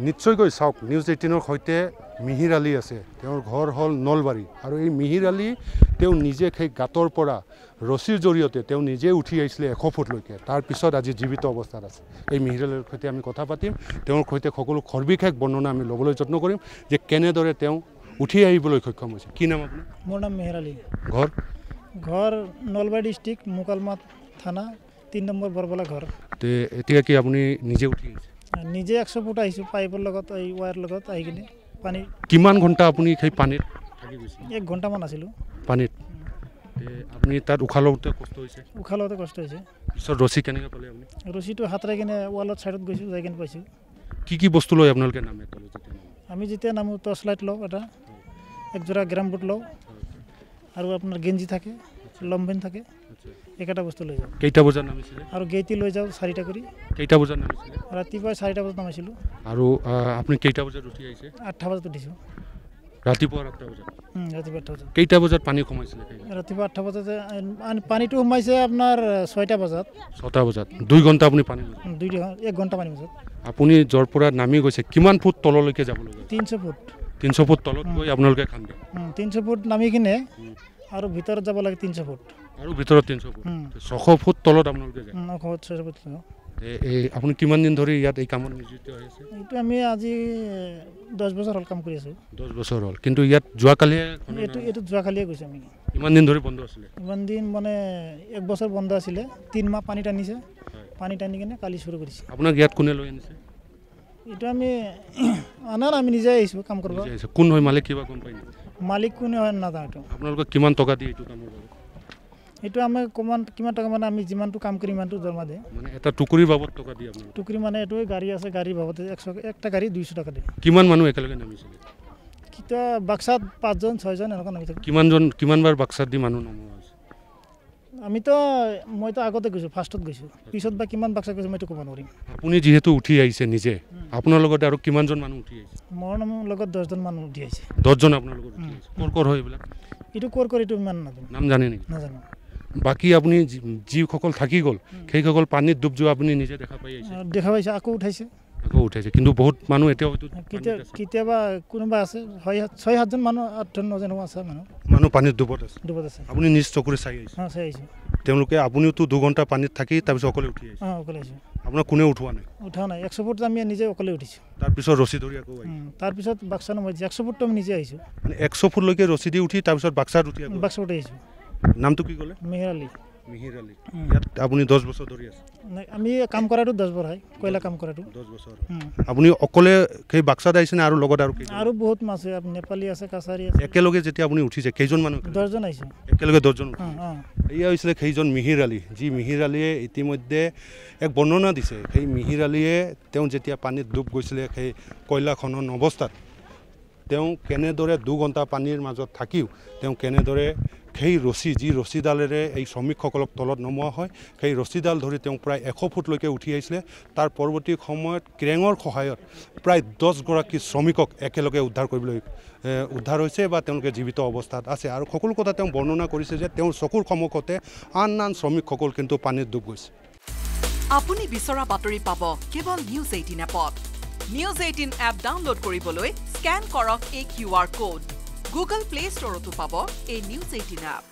নিশ্চয়কৈ চাওক নিউজ 18ৰ সৈতে মিহিৰ আলী আছে তেওঁৰ ঘৰ হ'ল নলবাৰী আৰু এই মিহিৰ আলী তেওঁ নিজে সেই গাঁতৰ পৰা ৰছীৰ জৰিয়তে তেওঁ নিজে উঠি আহিছিলে 100 ফুটলৈকে তাৰ পিছত আজি জীৱিত অৱস্থাত আছে এই মিহিৰ আলীৰ সৈতে আমি কথা পাতিম তেওঁৰ সৈতে সকলো খৰবিশেষ বৰ্ণনা আমি ল'বলৈ যত্ন কৰিম যে কেনেদৰে তেওঁ উঠি আহিবলৈ সক্ষম হৈছে কি নাম আপোনাৰ মোৰ নাম মিহিৰ আলী ঘৰ নলবাৰী ডিষ্ট্ৰিক্ট মুকালমা থানা 3 নম্বৰ বৰবলা ঘৰ তে এতিয়া কি আপুনি নিজে উঠি আহিছে নিজে 100 ফুট আহিছোঁ পাইপৰ লগত এই ওয়াৰ লগত আহি কিনে পানী কিমান ঘণ্টা আপুনি সেই পানীত থাকি গৈছে 1 ঘণ্টামান আছিলোঁ পানীত আপুনি তাত উশাহ লওঁতে কষ্ট হৈছে পিছত ৰছী কেনেকৈ পালে আপুনি ৰছীটো হাতৰাই কিনে ৱালত ছাইডত গৈছোঁ যাই কিনে পাইছোঁ কি বস্তু লৈ আপোনালোকে নামে আমি যেতিয়া নামো টৰ্চ লাইট লওঁ এটা একযোৰা গ্ৰাম বুট লওঁ আৰু আপোনাৰ গেঞ্জি থাকে লম্বেন থাকে একটা বস্তু লৈ যাওঁ কেইটা বজাত নামিছিলে আৰু গেইটি লৈ যাওঁ 4টা কৰি কেইটা বজাত নামিছিলে ৰাতিপুৱা 4টা বজাত নামিছিলোঁ আৰু আপুনি কেইটা বজাত উঠি আহিছে 8টা বজাত উঠিছোঁ ৰাতিপুৱা 8টা বজাত ৰাতিপুৱা 8টা বজাত কেইটা বজাত পানী কমাইছিলে ৰাতিপুৱা 8টা বজাত পানীটো সোমাইছে আপোনাৰ 6টা বজাত 6টা বজাত 2 ঘণ্টা আপুনি পানী 1 ঘণ্টা পানী বজাত আপুনি জৰ পৰা নামি গৈছে কিমান ফুট তললৈকে যাব লাগে 300 ফুট তলত গৈ আপোনালোকে খান্দে 300 ফুট নামি কিনে আৰু ভিতৰত যাব লাগে 300 ফুট আৰু ভিতৰত 300 ফুট 600 ফুট তলত আপোনালোকে যায় 600 ফুট আপুনি কিমান দিন ধৰি ইয়াত এই কামত নিয়োজিত হৈ আছে এইটো আমি আজি 10 বছৰ হ'ল কাম কৰি আছোঁ 10 বছৰ হ'ল কিন্তু ইয়াত যোৱাকালি এইটো যোৱাকালিয়ে গৈছে আমি ইমান দিন ধৰি বন্ধ আছিলে ইমান দিন মানে 1 বছৰ বন্ধ আছিলে 3 মাহ পানী টানিছে পানী টানি কিনে কালি শুরু কৰিছে আপোনাক ইয়াত কোনে লৈ আনিছে এইটো আমি আমি নিজে আহিছোঁ কাম কৰিব কোন হয় মালিক কিবা গম পাই মালিক কোনে হয় নাজানো আপোনালোকক কিমান টকা দিয়ে এইটো কামৰ বাবে এইটো আমি কিমান টকা মানে আমি যিমানটো কাম কৰিম ইমানটো দৰমহা দিয়ে মানে এটা টুকুৰিৰ বাবদ টকা দিয়ে আপোনালোক টুকুৰি মানে এইটো গাড়ী আছে গাড়ী বাবদ 100 একটা গাড়ী 200 টাকা দিয়ে কিমান মানুহ একেলগে নামিছিলে কিটা বাক্সাত 5 জন 6 জন এনেকা নামিছে কিমানবাৰ বাক্সাত দি মানুহ নামোৱা হৈছে মইতো আগতে গৈছোঁ ফাৰ্ষ্টত গৈছোঁ পিছত বা কিমান বাক্সা গৈছোঁ মইতো ক'ব নোৱাৰিম আপুনি যিহেতু উঠি আহিছে নিজে আপোনাৰ লগতে আৰু কিমানজন মানুহ উঠি আহিছে মোৰ লগত 10 জন মানুহ উঠি আহিছে 10 জন আপোনাৰ লগত উঠি আহিছে ক'ৰ হয় এইবিলাক এইটো এইটো ইমান নাম জানে নেকি নাজানো বাকি আপুনি যিসকল থাকি গ'ল সেইসকল পানীত ডুব যোৱা আপুনি নিজে দেখা পাইছে আকৌ উঠাইছে কিন্তু বহুত মানুহ এতিয়া হয়তো কেতিয়াবা কোনোবা আছে 6-7 জন মানুহ 8-9 জন আছে মানুহ পানীত ডুবত আছে আপুনি নিজ চকুৰে চাই আহিছে তেওঁলোকে আপুনিওতো 2 ঘণ্টা পানীত থাকি তাৰপিছত অকলে উঠি আহিছে অকলে আহিছে আপোনাক কোনে উঠোৱা নাই 100 ফুট আমি নিজে অকলে উঠিছোঁ তাৰপিছত ৰছী ধৰি আকৌ তাৰপিছত বাক্সা নমাই 100 ফুট আমি নিজে আহিছোঁ মানে 100 ফুটলৈকে ৰছী দি উঠি তাৰপিছত বাক্সাত উঠি আহিছোঁ নামটো কি ক'লে মিহিৰ আলী ইয়াত আপুনি 10 বছৰ ধৰি আছে আমি কাম কৰাটো 10 বছৰ হয় কয়লা কাম কৰাটো 10 বছৰ আপুনি অকলে সেই বাক্সাত আহিছে নে আৰু লগত আৰু বহুত মাছ আছে নেপালী আছে কাছাৰী আছে একেলগে যেতিয়া আপুনি উঠিছে কেইজন মানুহ 10 জন আহিছে একেলগে 10 জন এয়া হৈছিলে সেইজন মিহিৰ আলী যি মিহিৰ আলীয়ে ইতিমধ্যে এক বৰ্ণনা দিছে সেই মিহিৰ আলীয়ে তেওঁ যেতিয়া পানীত ডুব গৈছিলে সেই কয়লা খনন অৱস্থাত তেওঁ কেনেদৰে 2 ঘণ্টা পানীৰ মাজত থাকিও তেওঁ কেনেদৰে সেই ৰছীডালেৰে এই শ্ৰমিকসকলক তলত নমোৱা হয় সেই ৰছীডাল ধৰি তেওঁ প্ৰায় 100 ফুটলৈকে উঠি আহিছিলে তাৰ পৰৱৰ্তী সময়ত ক্ৰেঙৰ সহায়ত প্ৰায় 10 গৰাকী শ্ৰমিকক একেলগে উদ্ধাৰ হৈছে বা তেওঁলোকে জীৱিত অৱস্থাত আছে আৰু সকলো কথা তেওঁ বৰ্ণনা কৰিছে যে তেওঁৰ চকুৰ সন্মুখতে আন শ্ৰমিকসকল কিন্তু পানীত ডুব গৈছে আপুনি বিচৰা বাতৰি পাব কেৱল নিউজ 18 এপত নিউজ 18 এপ ডাউনলোড কৰিবলৈ স্ক্যান কৰক এই QR code Google Play Store তো পাব এই নিউজ 18 এপ